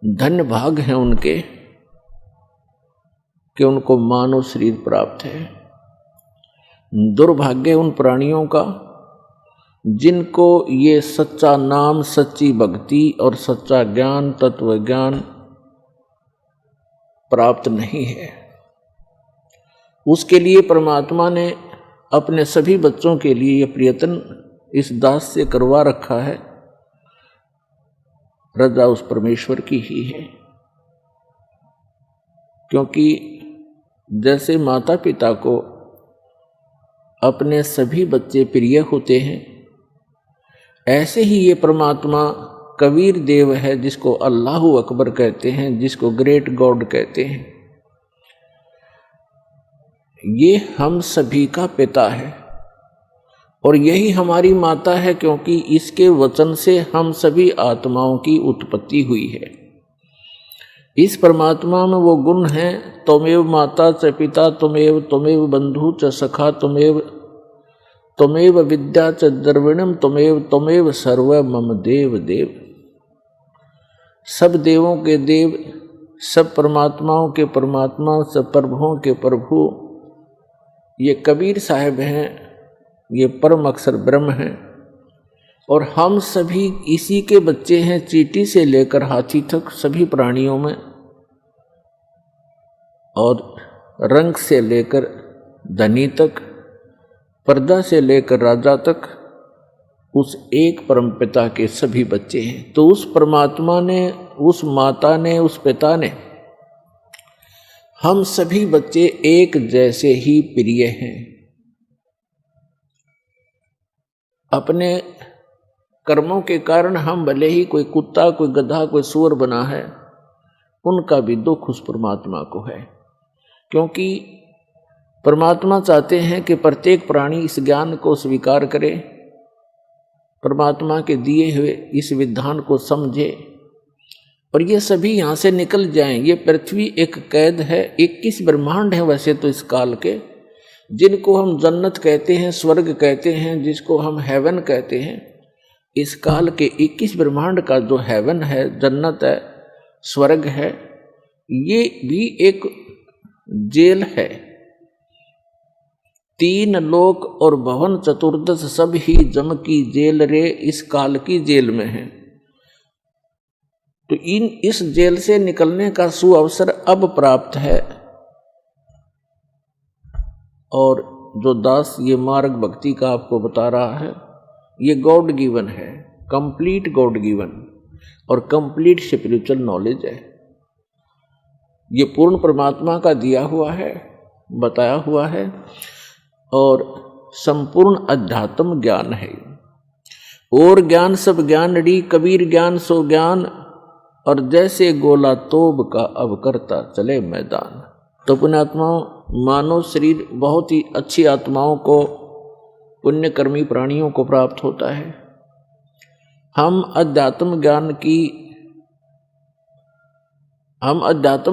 धन्य भाग हैं उनके कि उनको मानव शरीर प्राप्त है। दुर्भाग्य उन प्राणियों का जिनको ये सच्चा नाम, सच्ची भक्ति और सच्चा ज्ञान, तत्व ज्ञान प्राप्त नहीं है। उसके लिए परमात्मा ने अपने सभी बच्चों के लिए यह प्रयत्न इस दास से करवा रखा है। रजा उस परमेश्वर की ही है, क्योंकि जैसे माता पिता को अपने सभी बच्चे प्रिय होते हैं, ऐसे ही ये परमात्मा कबीर देव है, जिसको अल्लाहु अकबर कहते हैं, जिसको ग्रेट गॉड कहते हैं। ये हम सभी का पिता है और यही हमारी माता है, क्योंकि इसके वचन से हम सभी आत्माओं की उत्पत्ति हुई है। इस परमात्मा में वो गुण हैं, त्वमेव माता च पिता त्वमेव, त्वमेव बंधु च सखा त्वमेव, त्वमेव विद्या च द्रविणम त्वमेव, त्वमेव सर्व मम देव देव। सब देवों के देव, सब परमात्माओं के परमात्मा, सब प्रभुओं के प्रभु ये कबीर साहब हैं, ये परम अक्षर ब्रह्म हैं और हम सभी इसी के बच्चे हैं। चींटी से लेकर हाथी तक सभी प्राणियों में, और रंग से लेकर धनी तक, पर्दा से लेकर राजा तक, उस एक परम पिता के सभी बच्चे हैं। तो उस परमात्मा ने, उस माता ने, उस पिता ने हम सभी बच्चे एक जैसे ही प्रिय हैं। अपने कर्मों के कारण हम भले ही कोई कुत्ता, कोई गधा, कोई सूअर बना है, उनका भी दुख उस परमात्मा को है, क्योंकि परमात्मा चाहते हैं कि प्रत्येक प्राणी इस ज्ञान को स्वीकार करे, परमात्मा के दिए हुए इस विधान को समझे और ये सभी यहाँ से निकल जाएं। ये पृथ्वी एक कैद है, 21 ब्रह्मांड है वैसे तो इस काल के, जिनको हम जन्नत कहते हैं, स्वर्ग कहते हैं, जिसको हम हेवन कहते हैं। इस काल के 21 ब्रह्मांड का जो हेवन है, जन्नत है, स्वर्ग है, ये भी एक जेल है। 3 लोक और भवन चतुर्दश सब ही जम की जेल रे, इस काल की जेल में है। तो इस जेल से निकलने का सुअवसर अब प्राप्त है और जो दास ये मार्ग भक्ति का आपको बता रहा है, ये गॉड गिवन है, कंप्लीट गॉड गिवन और कंप्लीट स्पिरिचुअल नॉलेज है। ये पूर्ण परमात्मा का दिया हुआ है, बताया हुआ है और संपूर्ण अध्यात्म ज्ञान है। और ज्ञान सब ज्ञान डी, कबीर ज्ञान सो ज्ञान, और जैसे गोला तोब का अब करता चले मैदान। तो पुण्यात्माओं, मानव शरीर बहुत ही अच्छी आत्माओं को, पुण्यकर्मी प्राणियों को प्राप्त होता है। हम अध्यात्म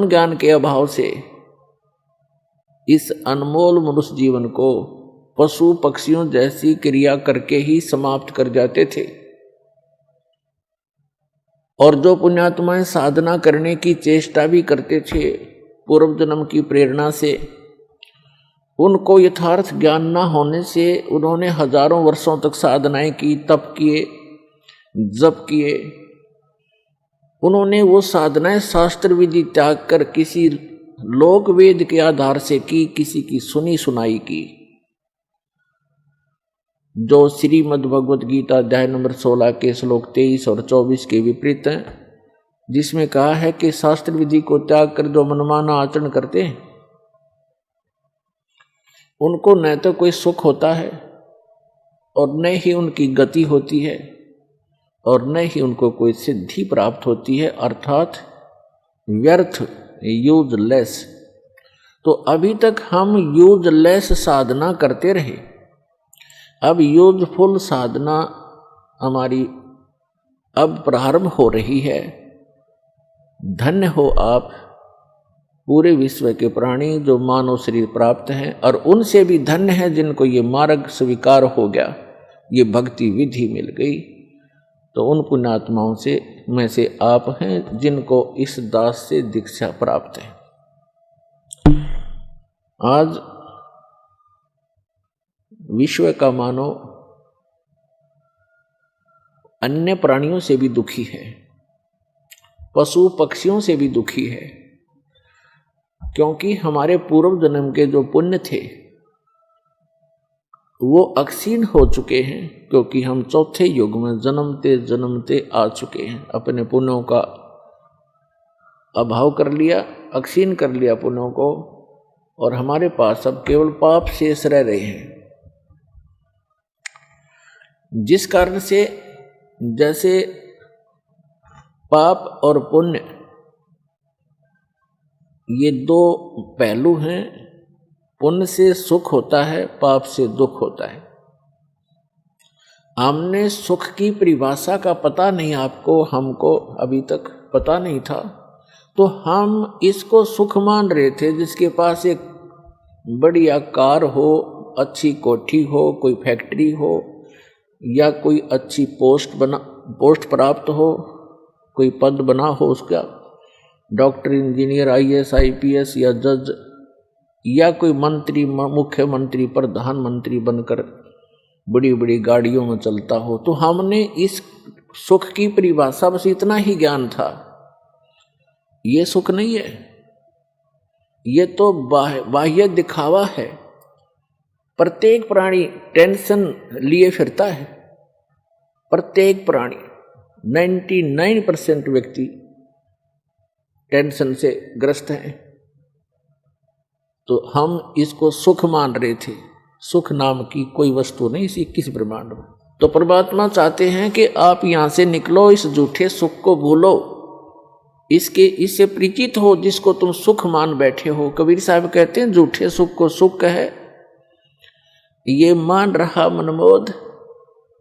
ज्ञान के अभाव से इस अनमोल मनुष्य जीवन को पशु पक्षियों जैसी क्रिया करके ही समाप्त कर जाते थे। और जो पुण्यात्माएं साधना करने की चेष्टा भी करते थे पूर्व जन्म की प्रेरणा से, उनको यथार्थ ज्ञान न होने से उन्होंने हजारों वर्षों तक साधनाएं की, तप किए, जप किए। उन्होंने वो साधनाएं शास्त्र विधि त्याग कर किसी लोक वेद के आधार से की, किसी की सुनी सुनाई की, जो श्रीमद् भगवत गीता अध्याय नंबर 16 के श्लोक 23 और 24 के विपरीत हैं, जिसमें कहा है कि शास्त्र विधि को त्याग कर जो मनमाना आचरण करते हैं, उनको न तो कोई सुख होता है और न ही उनकी गति होती है और न ही उनको कोई सिद्धि प्राप्त होती है, अर्थात व्यर्थ, यूजलेस। तो अभी तक हम यूजलेस साधना करते रहे, अब यूजफुल साधना हमारी अब प्रारंभ हो रही है। धन्य हो आप पूरे विश्व के प्राणी जो मानव शरीर प्राप्त हैं, और उनसे भी धन्य है जिनको ये मार्ग स्वीकार हो गया, ये भक्ति विधि मिल गई। तो उन पुण्यात्माओं से में से आप हैं जिनको इस दास से दीक्षा प्राप्त है। आज विश्व का मानव अन्य प्राणियों से भी दुखी है, पशु पक्षियों से भी दुखी है, क्योंकि हमारे पूर्व जन्म के जो पुण्य थे वो अक्षीण हो चुके हैं, क्योंकि हम चौथे युग में जन्मते जन्मते आ चुके हैं। अपने पुण्यों का अभाव कर लिया, अक्षीण कर लिया पुण्यों को, और हमारे पास अब केवल पाप शेष रह रहे हैं। जिस कारण से जैसे पाप और पुण्य ये दो पहलू हैं, पुण्य से सुख होता है, पाप से दुख होता है। हमने सुख की परिभाषा का पता नहीं, आपको हमको अभी तक पता नहीं था, तो हम इसको सुख मान रहे थे। जिसके पास एक बढ़िया कार हो, अच्छी कोठी हो, कोई फैक्ट्री हो, या कोई अच्छी पोस्ट प्राप्त हो, कोई पद बना हो उसका, डॉक्टर, इंजीनियर, आईएएस, आईपीएस या जज, या कोई मंत्री, मुख्यमंत्री, प्रधानमंत्री बनकर बड़ी बड़ी गाड़ियों में चलता हो, तो हमने इस सुख की परिभाषा बस इतना ही ज्ञान था। ये सुख नहीं है, ये तो बाह्य दिखावा है। प्रत्येक प्राणी टेंशन लिए फिरता है, प्रत्येक प्राणी 99% व्यक्ति टेंशन से ग्रस्त हैं। तो हम इसको सुख मान रहे थे। सुख नाम की कोई वस्तु नहीं इसी किस ब्रह्मांड में। तो परमात्मा चाहते हैं कि आप यहां से निकलो, इस झूठे सुख को भूलो, इससे परिचित हो जिसको तुम सुख मान बैठे हो। कबीर साहब कहते हैं झूठे सुख को सुख है, ये मान रहा मनमोद,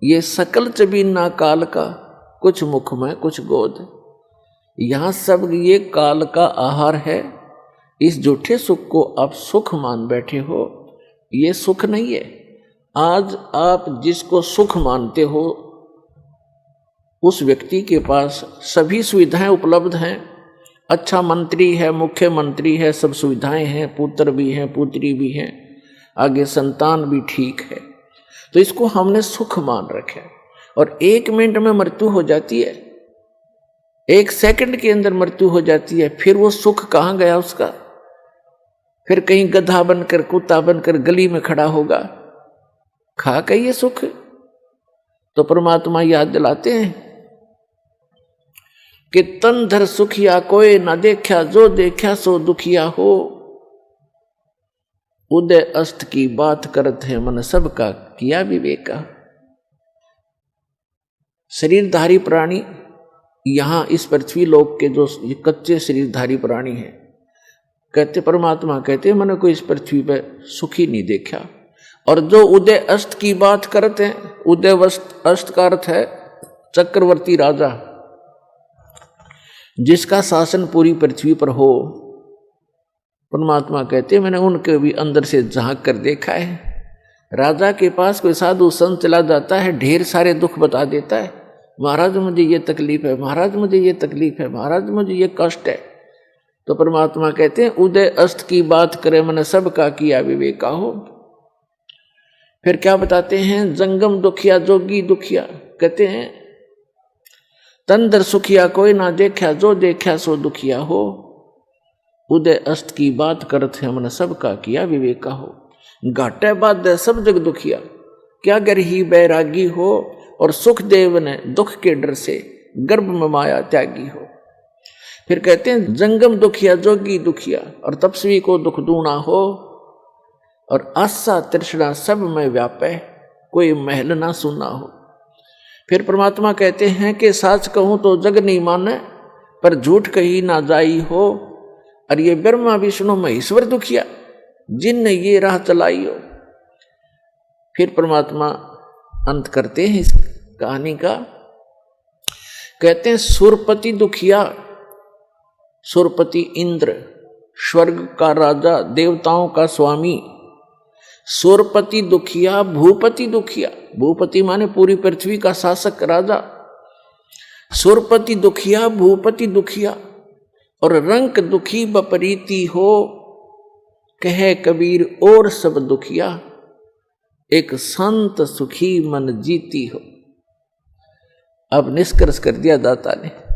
ये सकल चबीना काल का, कुछ मुख में कुछ गोद। यहां सब ये काल का आहार है। इस झूठे सुख को आप सुख मान बैठे हो, ये सुख नहीं है। आज आप जिसको सुख मानते हो उस व्यक्ति के पास सभी सुविधाएं उपलब्ध हैं। अच्छा मंत्री है, मुख्यमंत्री है, सब सुविधाएं हैं, पुत्र भी हैं, पुत्री भी हैं, आगे संतान भी ठीक है। तो इसको हमने सुख मान रखा है। और 1 मिनट में मृत्यु हो जाती है, 1 सेकंड के अंदर मृत्यु हो जाती है। फिर वो सुख कहाँ गया उसका? फिर कहीं गधा बनकर, कुत्ता बनकर गली में खड़ा होगा, खा के ये सुख। तो परमात्मा याद दिलाते हैं कि तन धर सुखिया कोई ना देखा, जो देखा सो दुखिया हो। उदय अस्त की बात करत है मन सबका, किया विवेका। शरीरधारी प्राणी यहां इस पृथ्वी लोक के जो कच्चे शरीरधारी प्राणी हैं, कहते परमात्मा कहते मैंने कोई इस पृथ्वी पे सुखी नहीं देखा। और जो उदय अस्त की बात करते हैं, उदय अस्त का अर्थ है चक्रवर्ती राजा, जिसका शासन पूरी पृथ्वी पर हो। परमात्मा कहते मैंने उनके भी अंदर से झांक कर देखा है। राजा के पास कोई साधु संत चला जाता है, ढेर सारे दुख बता देता है, महाराज मुझे ये तकलीफ है, महाराज मुझे ये तकलीफ है, महाराज मुझे ये कष्ट है। तो परमात्मा कहते हैं उदय अस्त की बात करे मन सबका, किया विवेका हो। फिर क्या बताते हैं? जंगम दुखिया जोगी दुखिया, कहते हैं तंदर सुखिया कोई ना देखा, जो देखा सो दुखिया हो। उदय अस्त की बात करते हैं मन सबका, किया विवेका हो। घाटे बात सब जग दुखिया, क्या गरही बैरागी हो। और सुखदेव ने दुख के डर से गर्भ में माया त्यागी हो। फिर कहते हैं जंगम दुखिया जोगी दुखिया, और तपस्वी को दुख दूना हो। और आशा तृष्णा सब में व्यापे, कोई महल ना सुना हो। फिर परमात्मा कहते हैं कि साच कहूं तो जग नहीं माने, पर झूठ कही ना जाई हो। और ये ब्रह्मा विष्णु महेश्वर दुखिया, जिनने ये राह चलाई हो। फिर परमात्मा अंत करते हैं इस कहानी का, कहते हैं सुरपति दुखिया। सुरपति इंद्र, स्वर्ग का राजा, देवताओं का स्वामी। सुरपति दुखिया, भूपति दुखिया। भूपति माने पूरी पृथ्वी का शासक राजा। सुरपति दुखिया भूपति दुखिया और रंक दुखी बपरीती हो, कहे कबीर और सब दुखिया, एक संत सुखी मन जीती हो। अब निष्कर्ष कर दिया दाता ने।